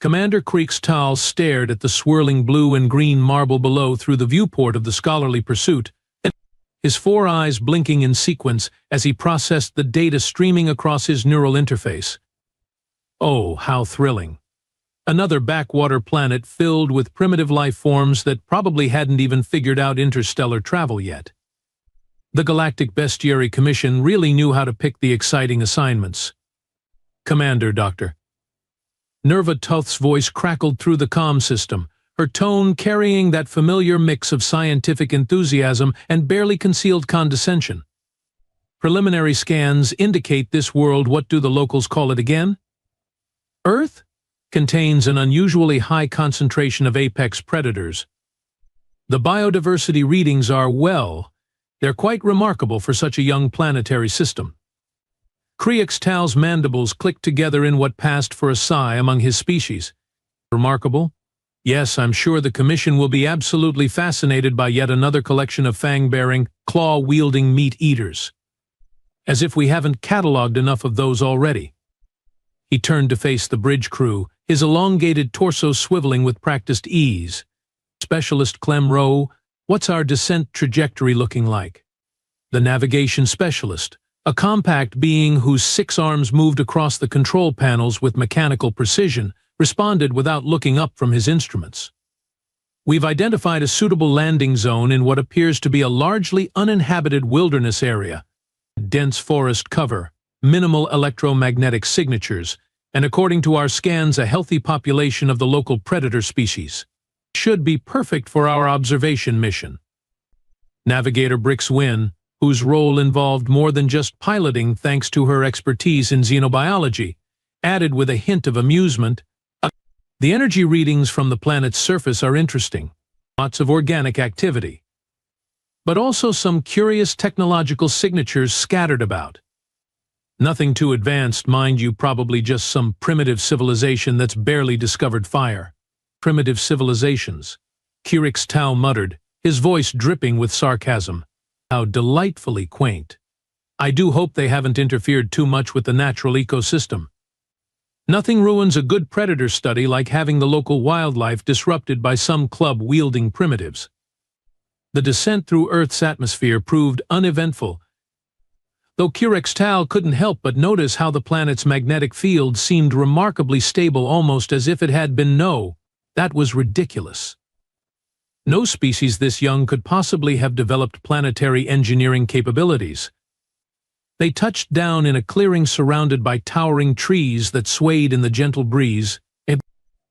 Commander Kriegstahl stared at the swirling blue and green marble below through the viewport of the scholarly pursuit, his four eyes blinking in sequence as he processed the data streaming across his neural interface. Oh, how thrilling. Another backwater planet filled with primitive life forms that probably hadn't even figured out interstellar travel yet. The Galactic Bestiary Commission really knew how to pick the exciting assignments. Commander, Doctor. Nerva Toth's voice crackled through the comm system, her tone carrying that familiar mix of scientific enthusiasm and barely concealed condescension. Preliminary scans indicate this world, what do the locals call it again? Earth? Contains an unusually high concentration of apex predators. The biodiversity readings are, well, they're quite remarkable for such a young planetary system. Kriegstahl's mandibles clicked together in what passed for a sigh among his species. Remarkable? Yes, I'm sure the Commission will be absolutely fascinated by yet another collection of fang-bearing, claw-wielding meat-eaters. As if we haven't catalogued enough of those already. He turned to face the bridge crew, his elongated torso swiveling with practiced ease. Specialist Clem Rowe, what's our descent trajectory looking like? The navigation specialist, a compact being whose 6 arms moved across the control panels with mechanical precision, responded without looking up from his instruments. We've identified a suitable landing zone in what appears to be a largely uninhabited wilderness area. Dense forest cover, minimal electromagnetic signatures, and according to our scans, a healthy population of the local predator species. Should be perfect for our observation mission. Navigator Brix Wynn, whose role involved more than just piloting thanks to her expertise in xenobiology, added with a hint of amusement, the energy readings from the planet's surface are interesting. Lots of organic activity. But also some curious technological signatures scattered about. Nothing too advanced, mind you, probably just some primitive civilization that's barely discovered fire. Primitive civilizations, Kriegstahl muttered, his voice dripping with sarcasm. How delightfully quaint. I do hope they haven't interfered too much with the natural ecosystem. Nothing ruins a good predator study like having the local wildlife disrupted by some club-wielding primitives. The descent through Earth's atmosphere proved uneventful, though Kriegstahl couldn't help but notice how the planet's magnetic field seemed remarkably stable, almost as if it had been that was ridiculous. No species this young could possibly have developed planetary engineering capabilities. They touched down in a clearing surrounded by towering trees that swayed in the gentle breeze,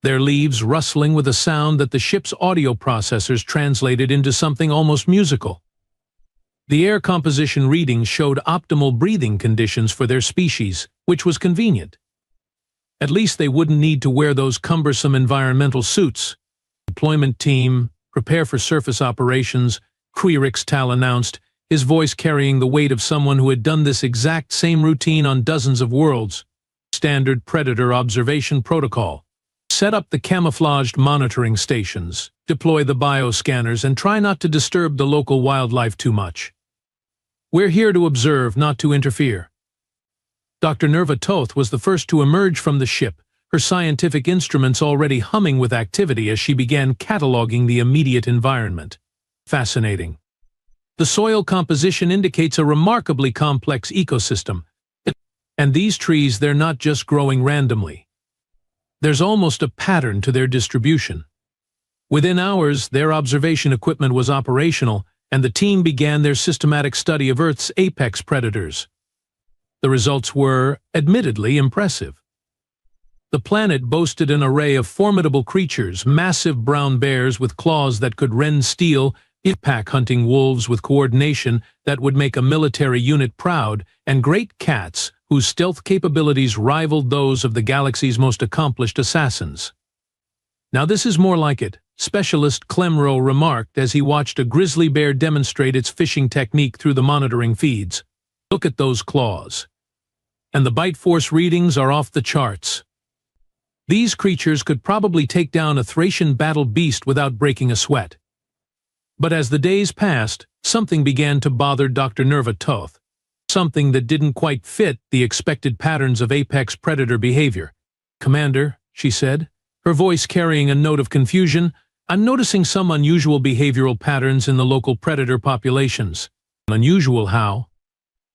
their leaves rustling with a sound that the ship's audio processors translated into something almost musical. The air composition readings showed optimal breathing conditions for their species, which was convenient. At least they wouldn't need to wear those cumbersome environmental suits. Deployment team, prepare for surface operations, Kriegstahl announced, his voice carrying the weight of someone who had done this exact same routine on dozens of worlds. Standard predator observation protocol. Set up the camouflaged monitoring stations, deploy the bioscanners, and try not to disturb the local wildlife too much. We're here to observe, not to interfere. Dr. Nerva Toth was the first to emerge from the ship, her scientific instruments already humming with activity as she began cataloging the immediate environment. Fascinating. The soil composition indicates a remarkably complex ecosystem. And these trees, they're not just growing randomly. There's almost a pattern to their distribution. Within hours, their observation equipment was operational, and the team began their systematic study of Earth's apex predators. The results were, admittedly, impressive. The planet boasted an array of formidable creatures, massive brown bears with claws that could rend steel, pack-hunting wolves with coordination that would make a military unit proud, and great cats whose stealth capabilities rivaled those of the galaxy's most accomplished assassins. Now this is more like it, Specialist Clem Rowe remarked as he watched a grizzly bear demonstrate its fishing technique through the monitoring feeds. Look at those claws. And the bite force readings are off the charts. These creatures could probably take down a Thracian battle beast without breaking a sweat. But as the days passed, something began to bother Dr. Nerva Toth. Something that didn't quite fit the expected patterns of apex predator behavior. "Commander," she said, her voice carrying a note of confusion. "I'm noticing some unusual behavioral patterns in the local predator populations." "Unusual how?"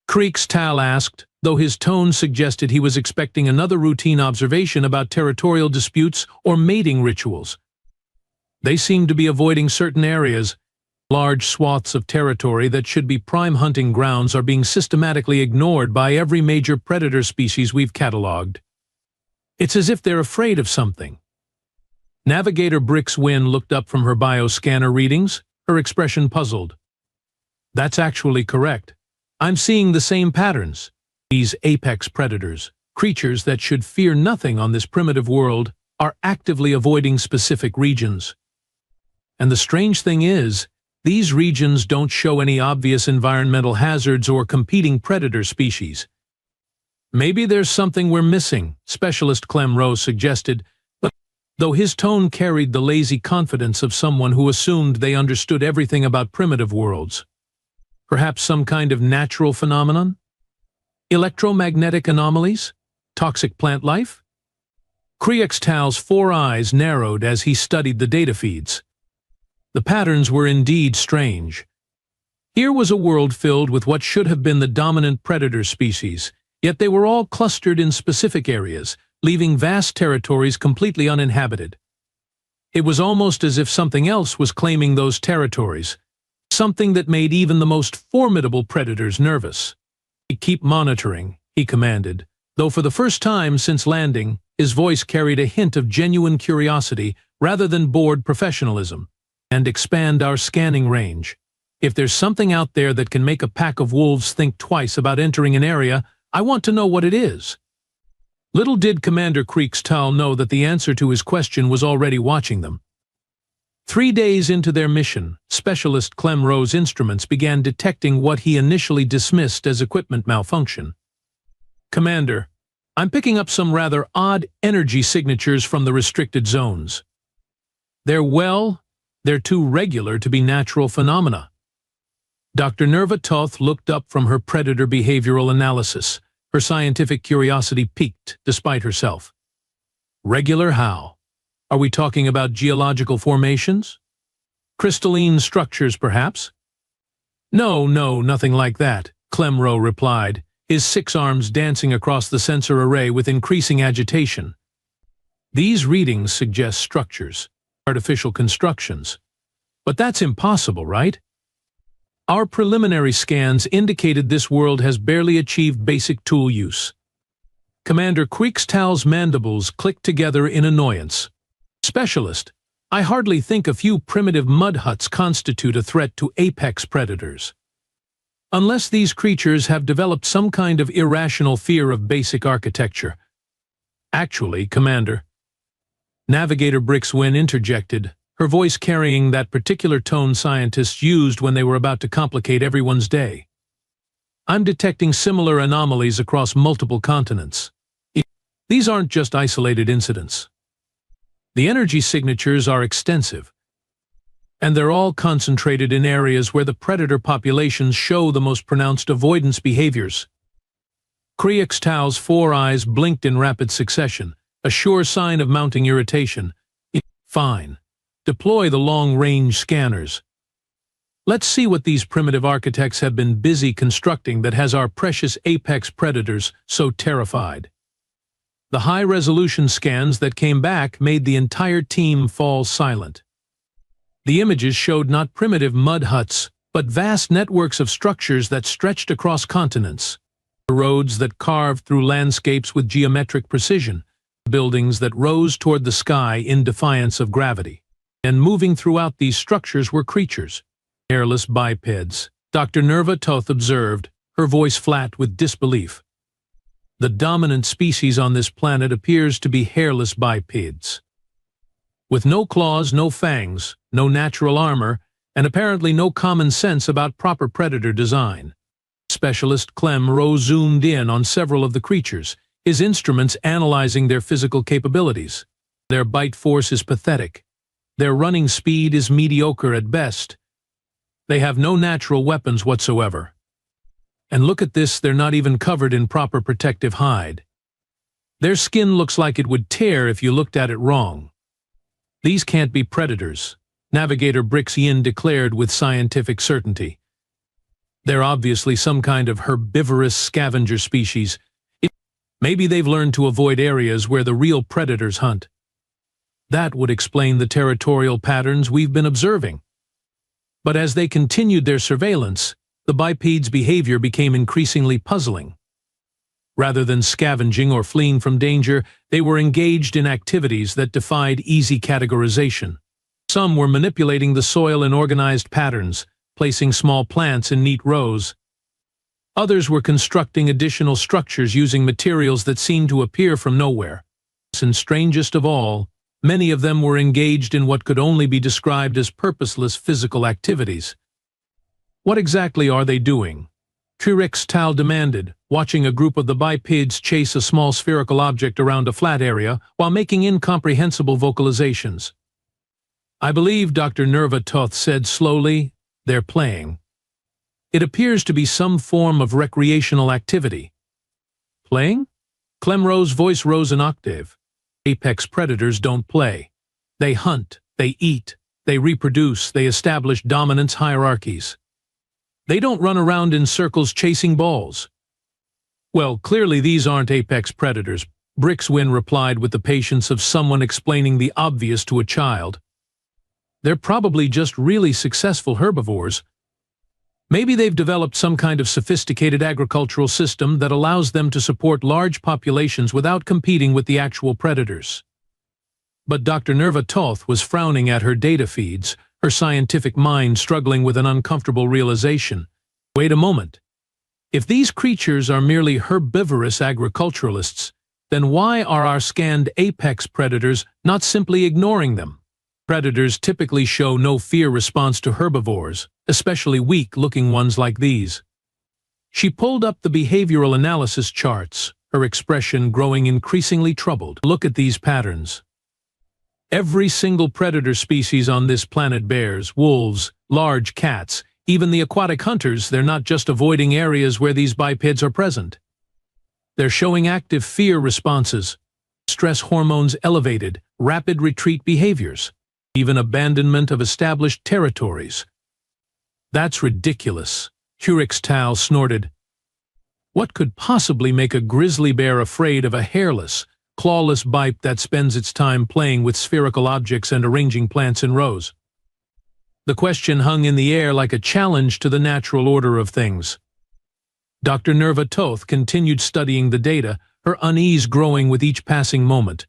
Creeks Tal asked, though his tone suggested he was expecting another routine observation about territorial disputes or mating rituals. "They seem to be avoiding certain areas. Large swaths of territory that should be prime hunting grounds are being systematically ignored by every major predator species we've catalogued. It's as if they're afraid of something." Navigator Brix Wynn looked up from her bioscanner readings, her expression puzzled. "That's actually correct. I'm seeing the same patterns. These apex predators, creatures that should fear nothing on this primitive world, are actively avoiding specific regions. And the strange thing is, these regions don't show any obvious environmental hazards or competing predator species." "Maybe there's something we're missing," Specialist Clem Rose suggested, though his tone carried the lazy confidence of someone who assumed they understood everything about primitive worlds. "Perhaps some kind of natural phenomenon? Electromagnetic anomalies? Toxic plant life?" Creeks Tal's 4 eyes narrowed as he studied the data feeds. The patterns were indeed strange. Here was a world filled with what should have been the dominant predator species, yet they were all clustered in specific areas, leaving vast territories completely uninhabited. It was almost as if something else was claiming those territories, something that made even the most formidable predators nervous. "Keep monitoring," he commanded, though for the first time since landing, his voice carried a hint of genuine curiosity rather than bored professionalism. "And expand our scanning range. If there's something out there that can make a pack of wolves think twice about entering an area, I want to know what it is." Little did Commander Creeks Tal know that the answer to his question was already watching them. 3 days into their mission, Specialist Clem Rowe's instruments began detecting what he initially dismissed as equipment malfunction. "Commander, I'm picking up some rather odd energy signatures from the restricted zones. They're too regular to be natural phenomena." Dr. Nerva Toth looked up from her predator behavioral analysis, her scientific curiosity piqued despite herself. "Regular how? Are we talking about geological formations? Crystalline structures, perhaps?" No, nothing like that," Clem Rowe replied, his 6 arms dancing across the sensor array with increasing agitation. "These readings suggest structures, artificial constructions. But that's impossible, right? Our preliminary scans indicated this world has barely achieved basic tool use." Commander Creeks Tal's mandibles clicked together in annoyance. "Specialist, I hardly think a few primitive mud huts constitute a threat to apex predators. Unless these creatures have developed some kind of irrational fear of basic architecture." "Actually, Commander," Navigator Brix Wynn interjected, her voice carrying that particular tone scientists used when they were about to complicate everyone's day, "I'm detecting similar anomalies across multiple continents. These aren't just isolated incidents. The energy signatures are extensive, and they're all concentrated in areas where the predator populations show the most pronounced avoidance behaviors." Creeks Tal's 4 eyes blinked in rapid succession, a sure sign of mounting irritation. "Fine. Deploy the long-range scanners. Let's see what these primitive architects have been busy constructing that has our precious apex predators so terrified." The high-resolution scans that came back made the entire team fall silent. The images showed not primitive mud huts, but vast networks of structures that stretched across continents. Roads that carved through landscapes with geometric precision, buildings that rose toward the sky in defiance of gravity. And moving throughout these structures were creatures, hairless bipeds, Dr. Nerva Toth observed, her voice flat with disbelief. "The dominant species on this planet appears to be hairless bipeds. With no claws, no fangs, no natural armor, and apparently no common sense about proper predator design." Specialist Clem Rowe zoomed in on several of the creatures, his instruments analyzing their physical capabilities. "Their bite force is pathetic. Their running speed is mediocre at best. They have no natural weapons whatsoever. And look at this, they're not even covered in proper protective hide. Their skin looks like it would tear if you looked at it wrong. These can't be predators, Navigator Brix Yin declared with scientific certainty. They're obviously some kind of herbivorous scavenger species. Maybe they've learned to avoid areas where the real predators hunt. That would explain the territorial patterns we've been observing. But as they continued their surveillance, the bipeds' behavior became increasingly puzzling. Rather than scavenging or fleeing from danger, they were engaged in activities that defied easy categorization. Some were manipulating the soil in organized patterns, placing small plants in neat rows. Others were constructing additional structures using materials that seemed to appear from nowhere. And strangest of all, many of them were engaged in what could only be described as purposeless physical activities. What exactly are they doing? Trix Tal demanded, watching a group of the bipeds chase a small spherical object around a flat area while making incomprehensible vocalizations. I believe, Dr. Nerva Toth said slowly, they're playing. It appears to be some form of recreational activity. Playing? Clemro's voice rose an octave. Apex predators don't play. They hunt, they eat, they reproduce, they establish dominance hierarchies. They don't run around in circles chasing balls. Well, clearly these aren't apex predators, Brix Yin replied with the patience of someone explaining the obvious to a child. They're probably just really successful herbivores. Maybe they've developed some kind of sophisticated agricultural system that allows them to support large populations without competing with the actual predators. But Dr. Nerva Toth was frowning at her data feeds, her scientific mind struggling with an uncomfortable realization. Wait a moment. If these creatures are merely herbivorous agriculturalists, then why are our scanned apex predators not simply ignoring them? Predators typically show no fear response to herbivores, especially weak-looking ones like these. She pulled up the behavioral analysis charts, her expression growing increasingly troubled. Look at these patterns. Every single predator species on this planet bears, wolves, large cats, even the aquatic hunters. They're not just avoiding areas where these bipeds are present. They're showing active fear responses, stress hormones elevated, rapid retreat behaviors, even abandonment of established territories. That's ridiculous, Trix Tal snorted. What could possibly make a grizzly bear afraid of a hairless, clawless bipe that spends its time playing with spherical objects and arranging plants in rows? The question hung in the air like a challenge to the natural order of things. Dr. Nerva Toth continued studying the data, her unease growing with each passing moment.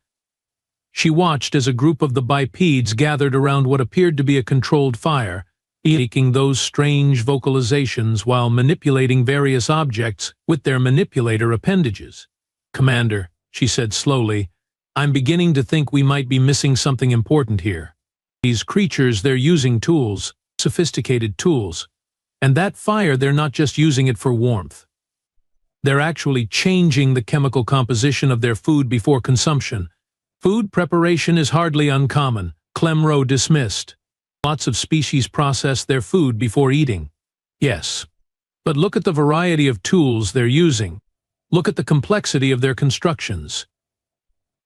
She watched as a group of the bipeds gathered around what appeared to be a controlled fire, making those strange vocalizations while manipulating various objects with their manipulator appendages. "Commander," she said slowly, "I'm beginning to think we might be missing something important here. These creatures, they're using tools, sophisticated tools. And that fire, they're not just using it for warmth. They're actually changing the chemical composition of their food before consumption. Food preparation is hardly uncommon," Clemro dismissed. "Lots of species process their food before eating." "Yes. But look at the variety of tools they're using. Look at the complexity of their constructions.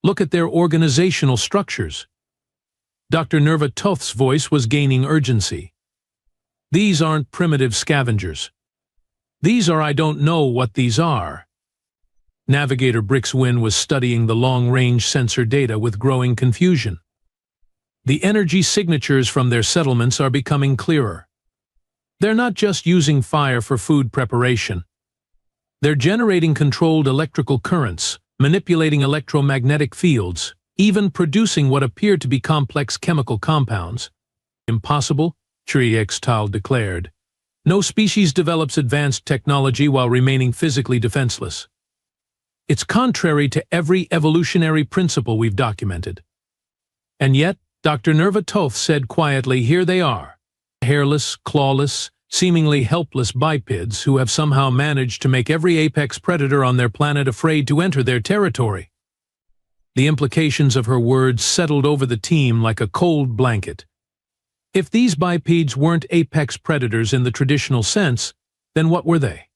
Look at their organizational structures." Dr. Nerva Toth's voice was gaining urgency. "These aren't primitive scavengers. These are I don't know what these are." Navigator Brix Yin was studying the long-range sensor data with growing confusion. The energy signatures from their settlements are becoming clearer. They're not just using fire for food preparation. They're generating controlled electrical currents, manipulating electromagnetic fields, even producing what appear to be complex chemical compounds. "Impossible," Trix Tal declared. "No species develops advanced technology while remaining physically defenseless. It's contrary to every evolutionary principle we've documented." And yet, Dr. Nerva Toth said quietly, "Here they are, hairless, clawless, seemingly helpless bipeds who have somehow managed to make every apex predator on their planet afraid to enter their territory." The implications of her words settled over the team like a cold blanket. If these bipeds weren't apex predators in the traditional sense, then what were they?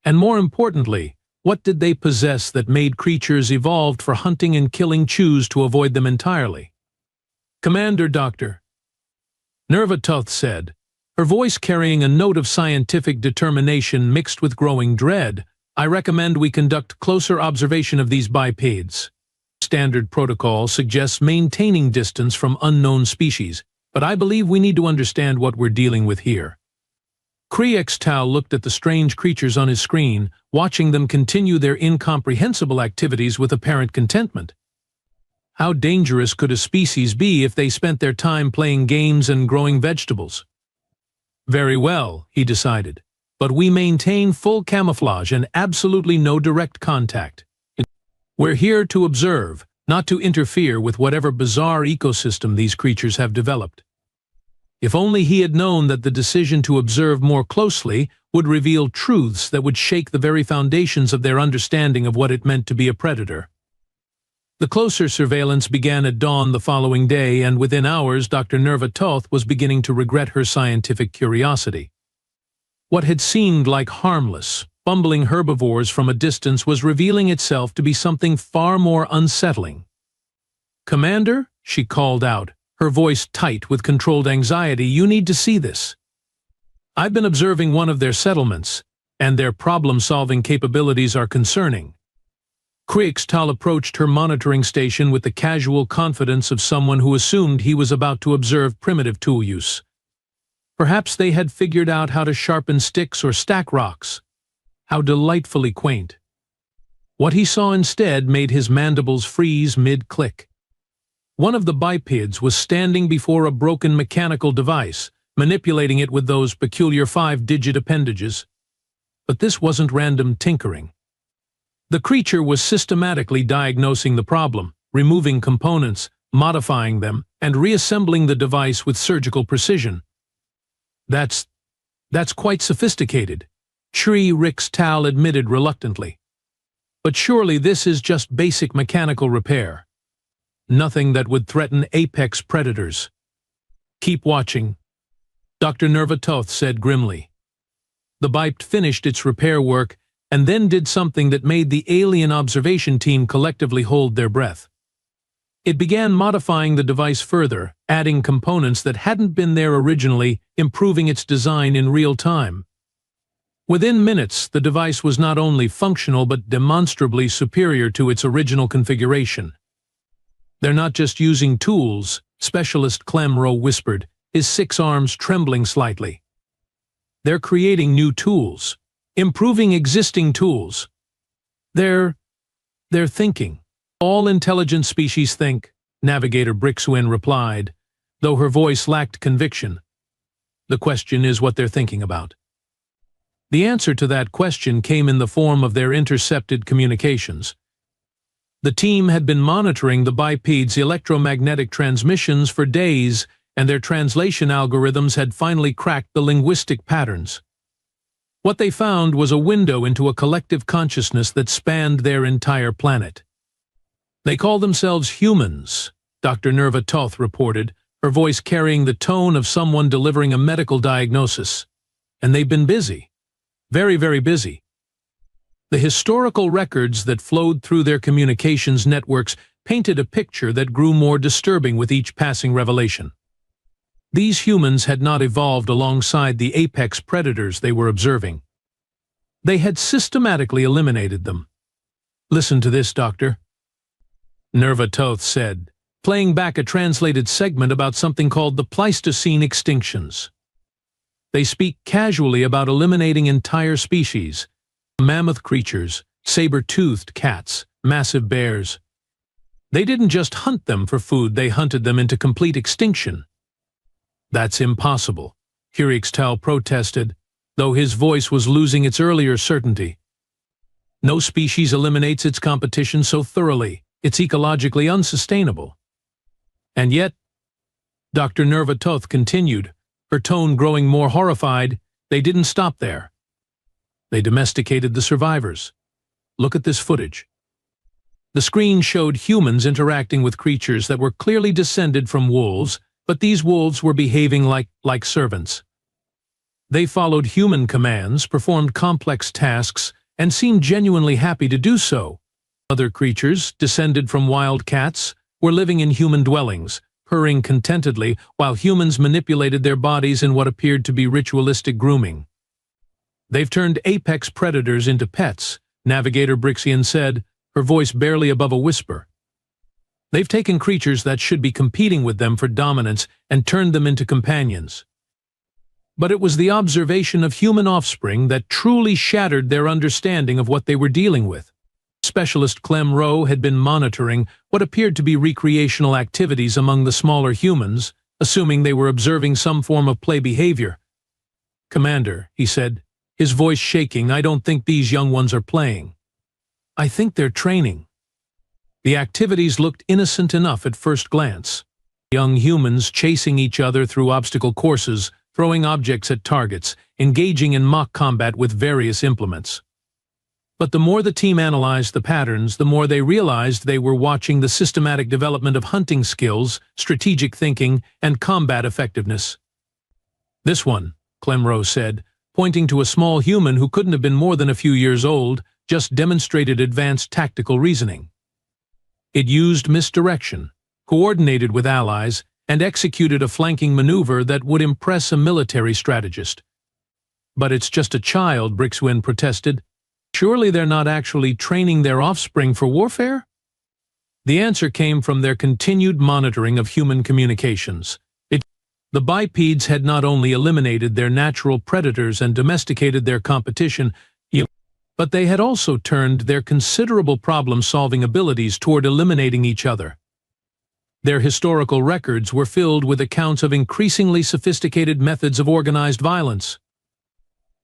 And more importantly, what did they possess that made creatures evolved for hunting and killing choose to avoid them entirely? "Commander Doctor," Nerva Toth said, her voice carrying a note of scientific determination mixed with growing dread, "I recommend we conduct closer observation of these bipeds. Standard protocol suggests maintaining distance from unknown species, but I believe we need to understand what we're dealing with here." Kriex-Tau looked at the strange creatures on his screen, watching them continue their incomprehensible activities with apparent contentment. How dangerous could a species be if they spent their time playing games and growing vegetables? "Very well," he decided, "but we maintain full camouflage and absolutely no direct contact. We're here to observe, not to interfere with whatever bizarre ecosystem these creatures have developed." If only he had known that the decision to observe more closely would reveal truths that would shake the very foundations of their understanding of what it meant to be a predator. The closer surveillance began at dawn the following day, and within hours Dr. Nerva Toth was beginning to regret her scientific curiosity. What had seemed like harmless, bumbling herbivores from a distance was revealing itself to be something far more unsettling. "Commander," she called out, her voice tight with controlled anxiety, "you need to see this. I've been observing one of their settlements, and their problem-solving capabilities are concerning." Kriex-Tau approached her monitoring station with the casual confidence of someone who assumed he was about to observe primitive tool use. Perhaps they had figured out how to sharpen sticks or stack rocks. How delightfully quaint. What he saw instead made his mandibles freeze mid-click. One of the bipeds was standing before a broken mechanical device, manipulating it with those peculiar 5-digit appendages. But this wasn't random tinkering. The creature was systematically diagnosing the problem, removing components, modifying them, and reassembling the device with surgical precision. That's quite sophisticated," Kriex-Tau admitted reluctantly. "But surely this is just basic mechanical repair. Nothing that would threaten apex predators." "Keep watching," Dr. Nerva Toth said grimly. The biped finished its repair work and then did something that made the alien observation team collectively hold their breath. It began modifying the device further, adding components that hadn't been there originally, improving its design in real time. Within minutes, the device was not only functional but demonstrably superior to its original configuration. "They're not just using tools," Specialist Clemro whispered, his 6 arms trembling slightly. "They're creating new tools, improving existing tools. They're thinking. All intelligent species think," Navigator Brixwin replied, though her voice lacked conviction. "The question is what they're thinking about." The answer to that question came in the form of their intercepted communications. The team had been monitoring the biped's electromagnetic transmissions for days, and their translation algorithms had finally cracked the linguistic patterns. What they found was a window into a collective consciousness that spanned their entire planet. "They call themselves humans," Dr. Nerva Toth reported, her voice carrying the tone of someone delivering a medical diagnosis. "And they've been busy. Very, very busy." The historical records that flowed through their communications networks painted a picture that grew more disturbing with each passing revelation. These humans had not evolved alongside the apex predators they were observing. They had systematically eliminated them. "Listen to this, Doctor," Nerva Toth said, playing back a translated segment about something called the Pleistocene extinctions. "They speak casually about eliminating entire species. Mammoth creatures, saber-toothed cats, massive bears. They didn't just hunt them for food, they hunted them into complete extinction." "That's impossible," Kriex-Tau protested, though his voice was losing its earlier certainty. "No species eliminates its competition so thoroughly. It's ecologically unsustainable." "And yet," Dr. Nerva Toth continued, her tone growing more horrified, "they didn't stop there. They domesticated the survivors. Look at this footage." The screen showed humans interacting with creatures that were clearly descended from wolves, but these wolves were behaving like servants. They followed human commands, performed complex tasks, and seemed genuinely happy to do so. Other creatures, descended from wild cats, were living in human dwellings, purring contentedly while humans manipulated their bodies in what appeared to be ritualistic grooming. "They've turned apex predators into pets," Navigator Brixian said, her voice barely above a whisper. "They've taken creatures that should be competing with them for dominance and turned them into companions." But it was the observation of human offspring that truly shattered their understanding of what they were dealing with. Specialist Clem Rowe had been monitoring what appeared to be recreational activities among the smaller humans, assuming they were observing some form of play behavior. "Commander," he said, his voice shaking, "I don't think these young ones are playing. I think they're training." The activities looked innocent enough at first glance. Young humans chasing each other through obstacle courses, throwing objects at targets, engaging in mock combat with various implements. But the more the team analyzed the patterns, the more they realized they were watching the systematic development of hunting skills, strategic thinking, and combat effectiveness. "This one," Clem Rowe said, pointing to a small human who couldn't have been more than a few years old, just demonstrated advanced tactical reasoning. It used misdirection, coordinated with allies, and executed a flanking maneuver that would impress a military strategist. "But it's just a child," Brixian protested. "Surely they're not actually training their offspring for warfare?" The answer came from their continued monitoring of human communications. The bipeds had not only eliminated their natural predators and domesticated their competition, but they had also turned their considerable problem-solving abilities toward eliminating each other. Their historical records were filled with accounts of increasingly sophisticated methods of organized violence.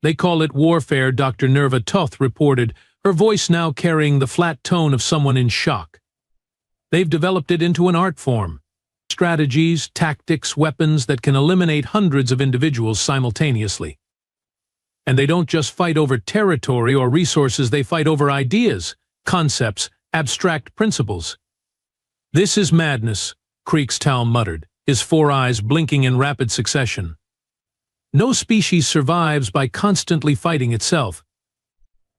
"They call it warfare," Dr. Nerva Toth reported, her voice now carrying the flat tone of someone in shock. "They've developed it into an art form. Strategies, tactics, weapons that can eliminate hundreds of individuals simultaneously. And they don't just fight over territory or resources, they fight over ideas, concepts, abstract principles." "This is madness," Kriegstall muttered, his four eyes blinking in rapid succession. "No species survives by constantly fighting itself."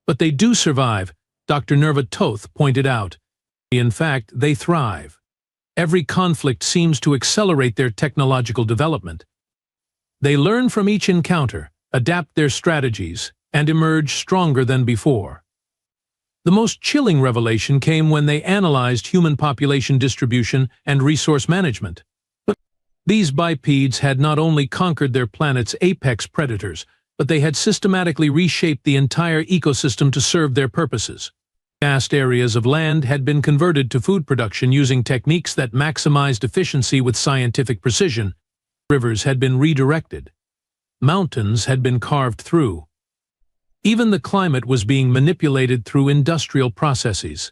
"But they do survive," Dr. Nerva Toth pointed out. "In fact, they thrive. Every conflict seems to accelerate their technological development. They learn from each encounter, adapt their strategies, and emerge stronger than before." The most chilling revelation came when they analyzed human population distribution and resource management. These bipeds had not only conquered their planet's apex predators, but they had systematically reshaped the entire ecosystem to serve their purposes. Vast areas of land had been converted to food production using techniques that maximized efficiency with scientific precision. Rivers had been redirected. Mountains had been carved through. Even the climate was being manipulated through industrial processes.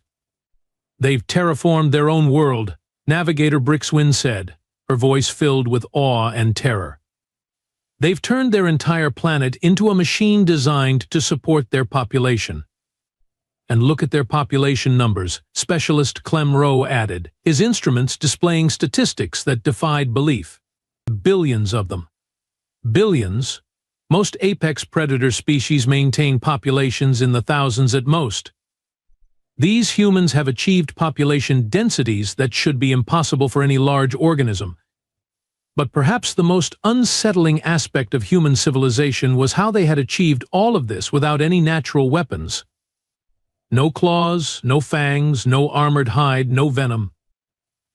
"They've terraformed their own world," Navigator Brixian said, her voice filled with awe and terror. "They've turned their entire planet into a machine designed to support their population. And look at their population numbers," Specialist Clem Rowe added, his instruments displaying statistics that defied belief. "Billions of them. Billions. Most apex predator species maintain populations in the thousands at most. These humans have achieved population densities that should be impossible for any large organism. But perhaps the most unsettling aspect of human civilization was how they had achieved all of this without any natural weapons. No claws, no fangs, no armored hide, no venom.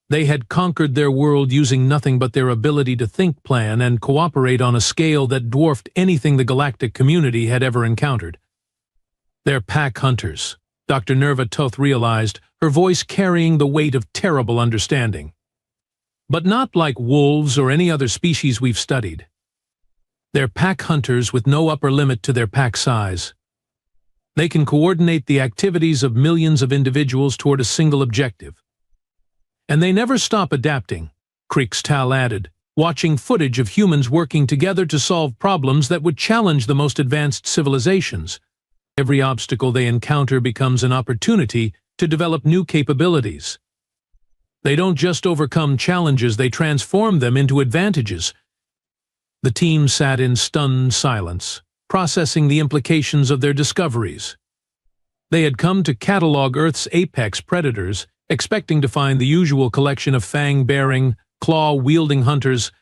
They had conquered their world using nothing but their ability to think, plan, and cooperate on a scale that dwarfed anything the galactic community had ever encountered. They're pack hunters," Dr. Nerva Toth realized, her voice carrying the weight of terrible understanding. "But not like wolves or any other species we've studied. They're pack hunters with no upper limit to their pack size. They can coordinate the activities of millions of individuals toward a single objective. And they never stop adapting," Kriegstall added, watching footage of humans working together to solve problems that would challenge the most advanced civilizations. Every obstacle they encounter becomes an opportunity to develop new capabilities. They don't just overcome challenges, they transform them into advantages. The team sat in stunned silence, processing the implications of their discoveries. They had come to catalog Earth's apex predators, expecting to find the usual collection of fang-bearing, claw-wielding hunters.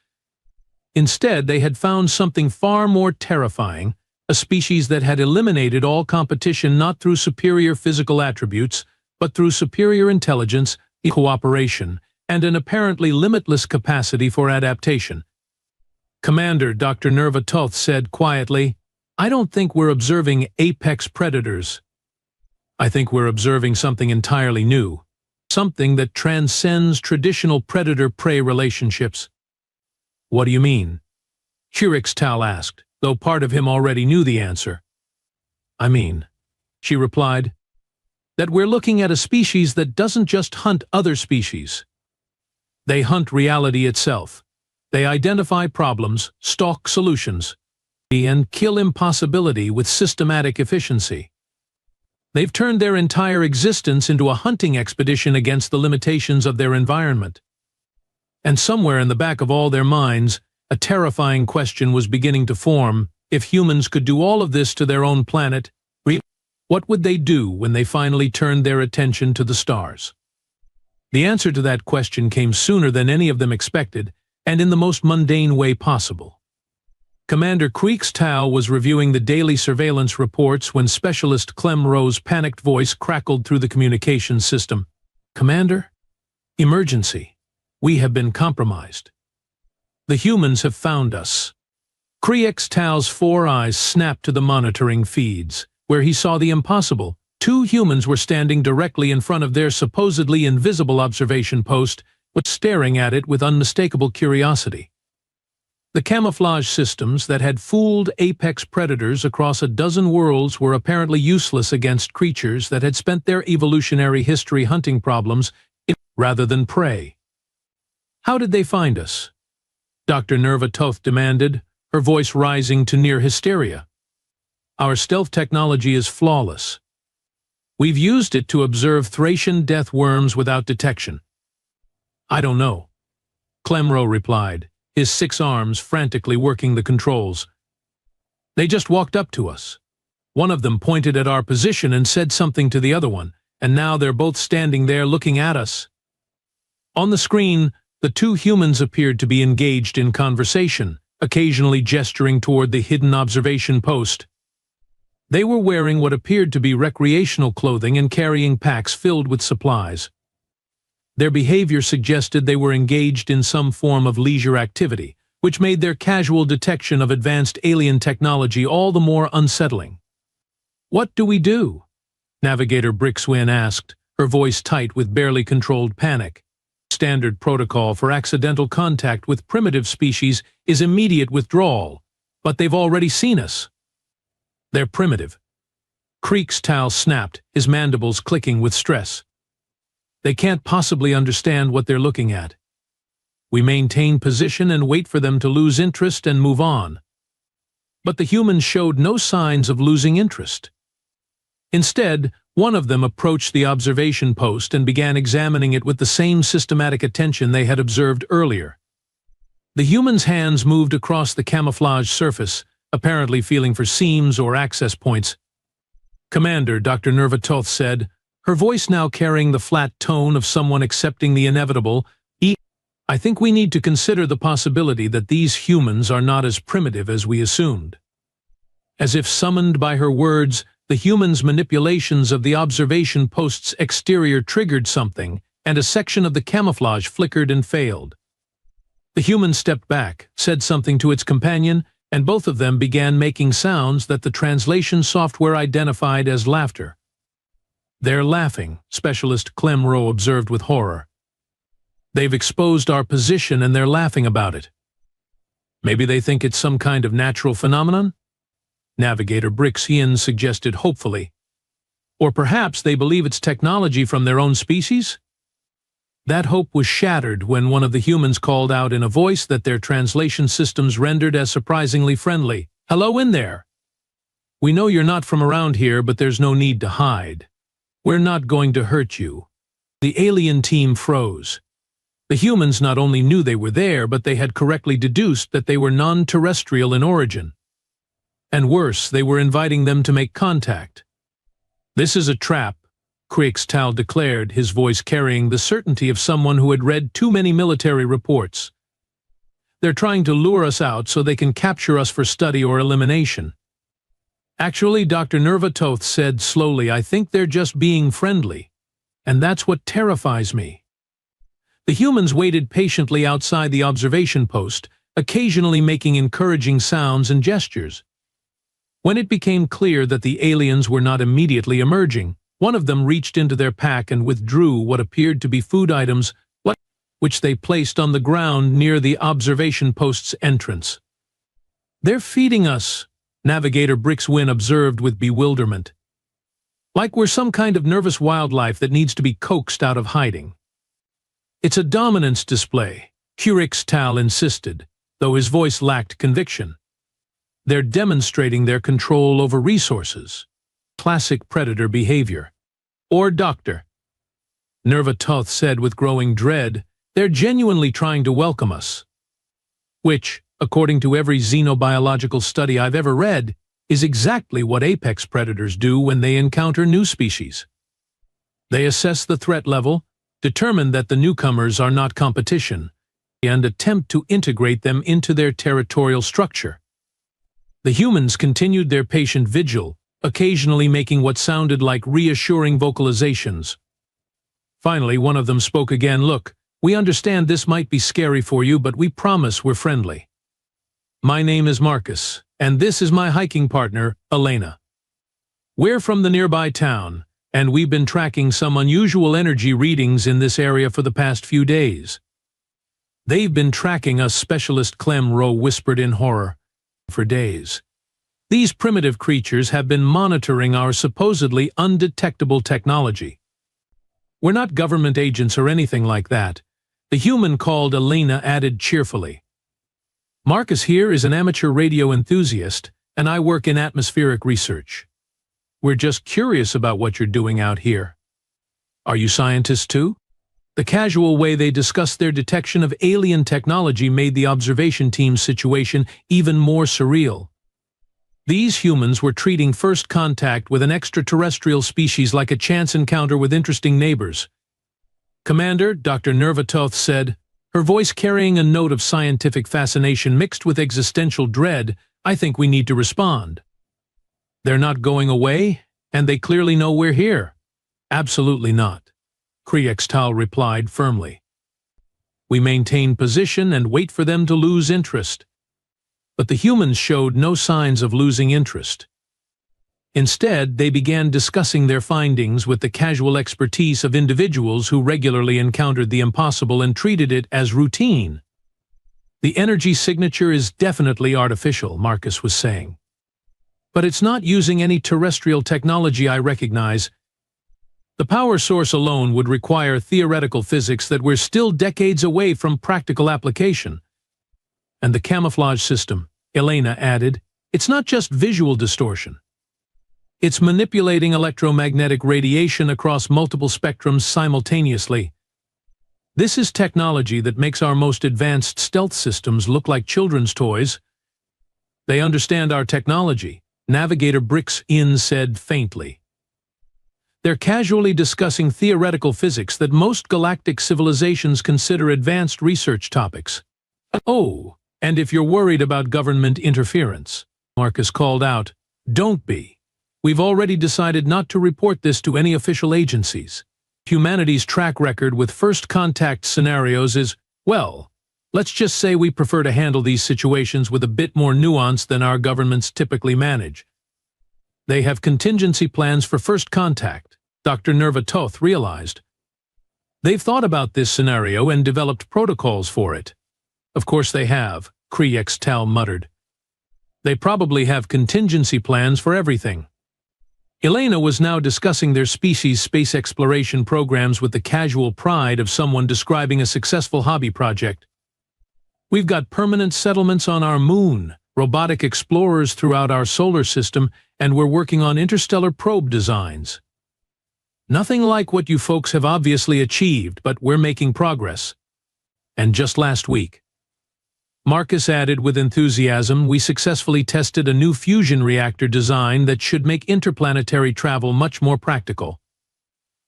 Instead, they had found something far more terrifying, a species that had eliminated all competition not through superior physical attributes, but through superior intelligence, cooperation, and an apparently limitless capacity for adaptation. Commander Dr. Nerva Toth said quietly, "I don't think we're observing apex predators. I think we're observing something entirely new, something that transcends traditional predator-prey relationships." "What do you mean?" Hurix Tal asked, though part of him already knew the answer. "I mean," she replied, "that we're looking at a species that doesn't just hunt other species. They hunt reality itself. They identify problems, stalk solutions, and kill impossibility with systematic efficiency. They've turned their entire existence into a hunting expedition against the limitations of their environment." And somewhere in the back of all their minds, a terrifying question was beginning to form. If humans could do all of this to their own planet, what would they do when they finally turned their attention to the stars? The answer to that question came sooner than any of them expected, and in the most mundane way possible. Commander Creeks Tao was reviewing the daily surveillance reports when Specialist Clem Rowe's panicked voice crackled through the communications system. "Commander? Emergency. We have been compromised. The humans have found us." Creeks Tao's 4 eyes snapped to the monitoring feeds, where he saw the impossible. 2 humans were standing directly in front of their supposedly invisible observation post, but staring at it with unmistakable curiosity. The camouflage systems that had fooled apex predators across a dozen worlds were apparently useless against creatures that had spent their evolutionary history hunting problems rather than prey. "How did they find us?" Dr. Nerva Toth demanded, her voice rising to near hysteria. "Our stealth technology is flawless. We've used it to observe Thracian death worms without detection." "I don't know," Clem Rowe replied, his 6 arms frantically working the controls. "They just walked up to us. One of them pointed at our position and said something to the other one, and now they're both standing there looking at us." On the screen, the 2 humans appeared to be engaged in conversation, occasionally gesturing toward the hidden observation post. They were wearing what appeared to be recreational clothing and carrying packs filled with supplies. Their behavior suggested they were engaged in some form of leisure activity, which made their casual detection of advanced alien technology all the more unsettling. "What do we do?" Navigator Brixwin asked, her voice tight with barely controlled panic. "Standard protocol for accidental contact with primitive species is immediate withdrawal, but they've already seen us." "They're primitive." Creeks Tao snapped, his mandibles clicking with stress. "They can't possibly understand what they're looking at. We maintain position and wait for them to lose interest and move on." But the humans showed no signs of losing interest. Instead, one of them approached the observation post and began examining it with the same systematic attention they had observed earlier. The human's hands moved across the camouflage surface, apparently feeling for seams or access points. "Commander," Dr. Nerva Toth said, her voice now carrying the flat tone of someone accepting the inevitable, "I think we need to consider the possibility that these humans are not as primitive as we assumed." As if summoned by her words, the human's manipulations of the observation post's exterior triggered something, and a section of the camouflage flickered and failed. The human stepped back, said something to its companion, and both of them began making sounds that the translation software identified as laughter. "They're laughing," Specialist Clem Rowe observed with horror. "They've exposed our position and they're laughing about it." "Maybe they think it's some kind of natural phenomenon?" Navigator Brixien suggested hopefully. "Or perhaps they believe it's technology from their own species?" That hope was shattered when one of the humans called out in a voice that their translation systems rendered as surprisingly friendly, "Hello in there! We know you're not from around here, but there's no need to hide. We're not going to hurt you." The alien team froze. The humans not only knew they were there, but they had correctly deduced that they were non-terrestrial in origin. And worse, they were inviting them to make contact. "This is a trap," Kriegstall declared, his voice carrying the certainty of someone who had read too many military reports. They're trying to lure us out so they can capture us for study or elimination. Actually, Dr. Nerva Toth said slowly, I think they're just being friendly. And that's what terrifies me. The humans waited patiently outside the observation post, occasionally making encouraging sounds and gestures. When it became clear that the aliens were not immediately emerging, one of them reached into their pack and withdrew what appeared to be food items, which they placed on the ground near the observation post's entrance. They're feeding us, Navigator Brixwin observed with bewilderment. Like we're some kind of nervous wildlife that needs to be coaxed out of hiding. It's a dominance display, Kriegstall insisted, though his voice lacked conviction. They're demonstrating their control over resources. Classic predator behavior. Or Dr. Nerva Toth said with growing dread, they're genuinely trying to welcome us. Which, according to every xenobiological study I've ever read, is exactly what apex predators do when they encounter new species. They assess the threat level, determine that the newcomers are not competition, and attempt to integrate them into their territorial structure. The humans continued their patient vigil, occasionally making what sounded like reassuring vocalizations. Finally, one of them spoke again. Look, we understand this might be scary for you, but we promise we're friendly. My name is Marcus, and this is my hiking partner, Elena. We're from the nearby town, and we've been tracking some unusual energy readings in this area for the past few days. They've been tracking us, Specialist Clem Rowe whispered in horror, for days. These primitive creatures have been monitoring our supposedly undetectable technology. We're not government agents or anything like that, the human called Elena added cheerfully. Marcus here is an amateur radio enthusiast, and I work in atmospheric research. We're just curious about what you're doing out here. Are you scientists too? The casual way they discussed their detection of alien technology made the observation team's situation even more surreal. These humans were treating first contact with an extraterrestrial species like a chance encounter with interesting neighbors. Commander, Dr. Nerva Toth said, her voice carrying a note of scientific fascination mixed with existential dread, I think we need to respond. They're not going away, and they clearly know we're here. Absolutely not, Kriegstall replied firmly. We maintain position and wait for them to lose interest. But the humans showed no signs of losing interest. Instead, they began discussing their findings with the casual expertise of individuals who regularly encountered the impossible and treated it as routine. The energy signature is definitely artificial, Marcus was saying. But it's not using any terrestrial technology I recognize. The power source alone would require theoretical physics that we're still decades away from practical application. And the camouflage system, Elena added, it's not just visual distortion. It's manipulating electromagnetic radiation across multiple spectrums simultaneously. This is technology that makes our most advanced stealth systems look like children's toys. They understand our technology, Navigator Brixwin said faintly. They're casually discussing theoretical physics that most galactic civilizations consider advanced research topics. Oh, and if you're worried about government interference, Marcus called out, don't be. We've already decided not to report this to any official agencies. Humanity's track record with first contact scenarios is, well, let's just say we prefer to handle these situations with a bit more nuance than our governments typically manage. They have contingency plans for first contact, Dr. Nerva Toth realized. They've thought about this scenario and developed protocols for it. Of course they have, Kriegstall muttered. They probably have contingency plans for everything. Elena was now discussing their species' space exploration programs with the casual pride of someone describing a successful hobby project. We've got permanent settlements on our moon, robotic explorers throughout our solar system, and we're working on interstellar probe designs. Nothing like what you folks have obviously achieved, but we're making progress. And just last week, Marcus added with enthusiasm, we successfully tested a new fusion reactor design that should make interplanetary travel much more practical.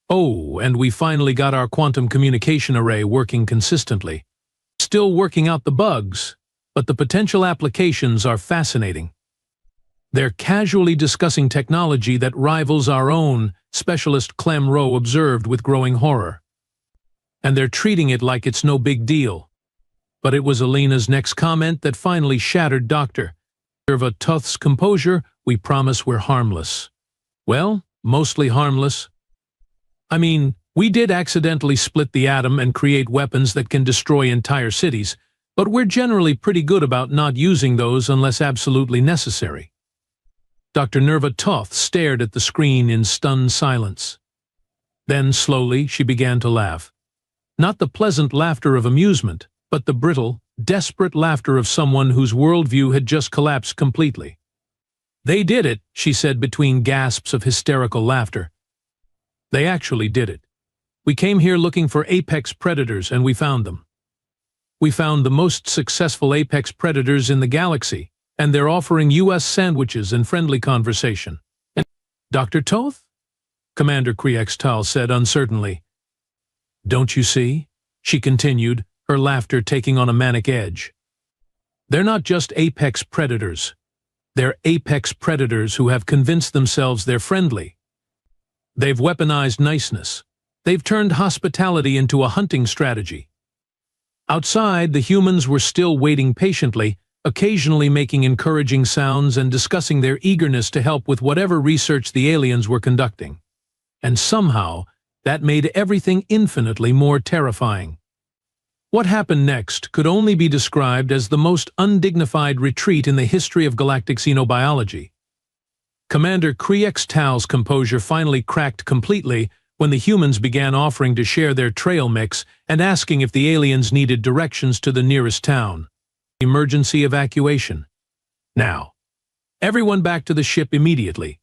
Oh, and we finally got our quantum communication array working consistently. Still working out the bugs, but the potential applications are fascinating. They're casually discussing technology that rivals our own, Specialist Clem Rowe observed with growing horror. And they're treating it like it's no big deal. But it was Alina's next comment that finally shattered Dr. Nerva Toth's composure. We promise we're harmless. Well, mostly harmless. I mean, we did accidentally split the atom and create weapons that can destroy entire cities, but we're generally pretty good about not using those unless absolutely necessary. Dr. Nerva Toth stared at the screen in stunned silence. Then, slowly, she began to laugh. Not the pleasant laughter of amusement, but the brittle, desperate laughter of someone whose worldview had just collapsed completely. They did it, she said between gasps of hysterical laughter. They actually did it. We came here looking for apex predators, and we found them. We found the most successful apex predators in the galaxy, and they're offering U.S. sandwiches and friendly conversation. And Dr. Toth? Commander Kriextal said uncertainly. Don't you see? She continued, her laughter taking on a manic edge. They're not just apex predators. They're apex predators who have convinced themselves they're friendly. They've weaponized niceness. They've turned hospitality into a hunting strategy. Outside, the humans were still waiting patiently, occasionally making encouraging sounds and discussing their eagerness to help with whatever research the aliens were conducting. And somehow, that made everything infinitely more terrifying. What happened next could only be described as the most undignified retreat in the history of galactic xenobiology. Commander Kriextal's composure finally cracked completely when the humans began offering to share their trail mix and asking if the aliens needed directions to the nearest town. Emergency evacuation. Now. Everyone back to the ship immediately.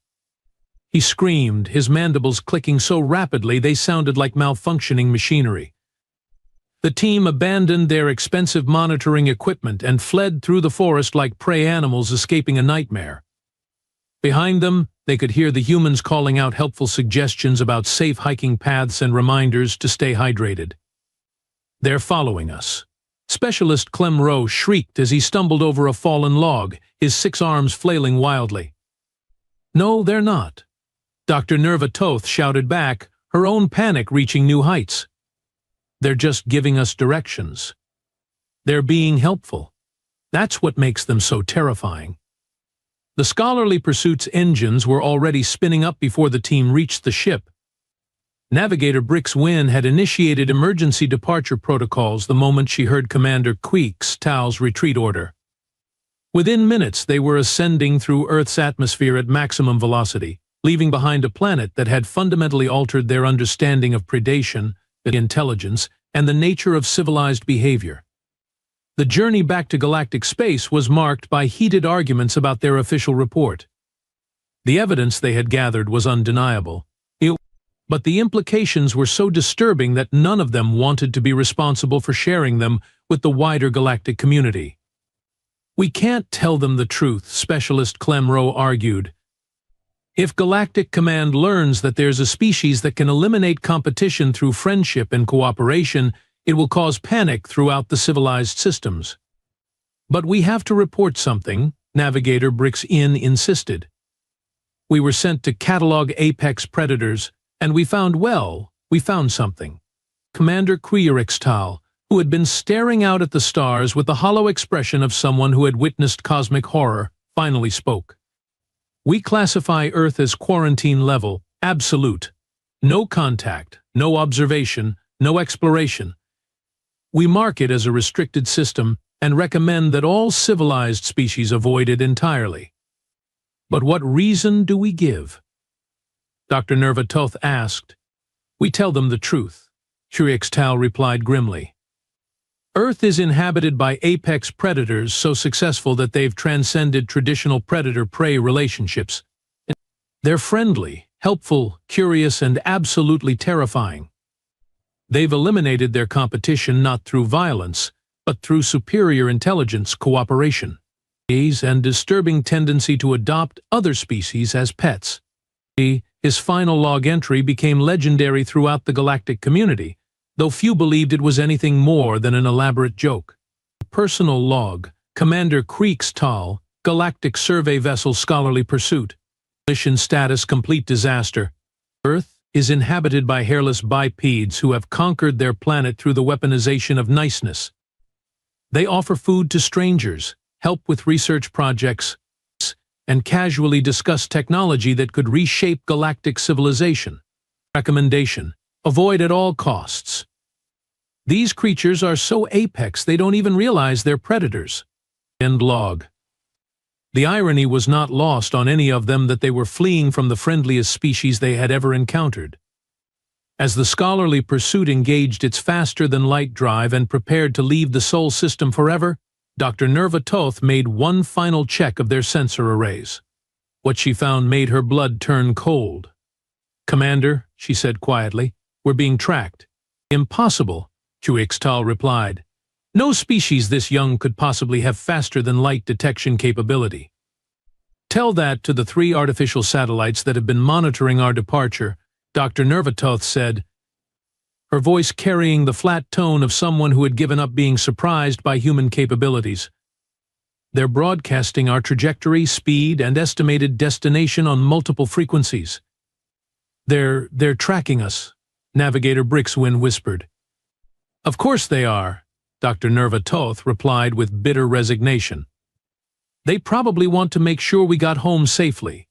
He screamed, his mandibles clicking so rapidly they sounded like malfunctioning machinery. The team abandoned their expensive monitoring equipment and fled through the forest like prey animals escaping a nightmare. Behind them, they could hear the humans calling out helpful suggestions about safe hiking paths and reminders to stay hydrated. They're following us. Specialist Clem Rowe shrieked as he stumbled over a fallen log, his 6 arms flailing wildly. No, they're not. Dr. Nerva Toth shouted back, her own panic reaching new heights. They're just giving us directions. They're being helpful. That's what makes them so terrifying. The Scholarly Pursuit's engines were already spinning up before the team reached the ship. Navigator Brix Wynn had initiated emergency departure protocols the moment she heard Commander Kriextal's retreat order. Within minutes, they were ascending through Earth's atmosphere at maximum velocity, leaving behind a planet that had fundamentally altered their understanding of predation, intelligence, and the nature of civilized behavior. The journey back to galactic space was marked by heated arguments about their official report. The evidence they had gathered was undeniable, but the implications were so disturbing that none of them wanted to be responsible for sharing them with the wider galactic community. We can't tell them the truth, Specialist Clem Rowe argued. If Galactic Command learns that there's a species that can eliminate competition through friendship and cooperation, it will cause panic throughout the civilized systems. But we have to report something, Navigator Brix Wynn insisted. We were sent to catalog apex predators, and we found something. Commander Kriextal, who had been staring out at the stars with the hollow expression of someone who had witnessed cosmic horror, finally spoke. We classify Earth as quarantine level, absolute. No contact, no observation, no exploration. We mark it as a restricted system and recommend that all civilized species avoid it entirely. But what reason do we give? Dr. Nerva Toth asked. We tell them the truth, Kriextal replied grimly. Earth is inhabited by apex predators so successful that they've transcended traditional predator-prey relationships. They're friendly, helpful, curious, and absolutely terrifying. They've eliminated their competition not through violence, but through superior intelligence, cooperation, and disturbing tendency to adopt other species as pets. His final log entry became legendary throughout the galactic community, though few believed it was anything more than an elaborate joke. Personal log, Commander Creeks Tal, Galactic Survey Vessel Scholarly Pursuit. Mission status: complete disaster. Earth is inhabited by hairless bipeds who have conquered their planet through the weaponization of niceness. They offer food to strangers, help with research projects, and casually discuss technology that could reshape galactic civilization. Recommendation: avoid at all costs. These creatures are so apex they don't even realize they're predators. End log. The irony was not lost on any of them that they were fleeing from the friendliest species they had ever encountered. As the scholarly pursuit engaged its faster-than-light drive and prepared to leave the Sol system forever, Dr. Nerva Toth made one final check of their sensor arrays. What she found made her blood turn cold. "Commander," she said quietly, "we're being tracked." "Impossible," Creeks Tal replied. "No species this young could possibly have faster-than-light detection capability. Tell that to the 3 artificial satellites that have been monitoring our departure," Dr. Nerva Toth said, her voice carrying the flat tone of someone who had given up being surprised by human capabilities. "They're broadcasting our trajectory, speed, and estimated destination on multiple frequencies. They're tracking us," Navigator Brixwin whispered. "Of course they are," Dr. Nerva Toth replied with bitter resignation. "They probably want to make sure we got home safely."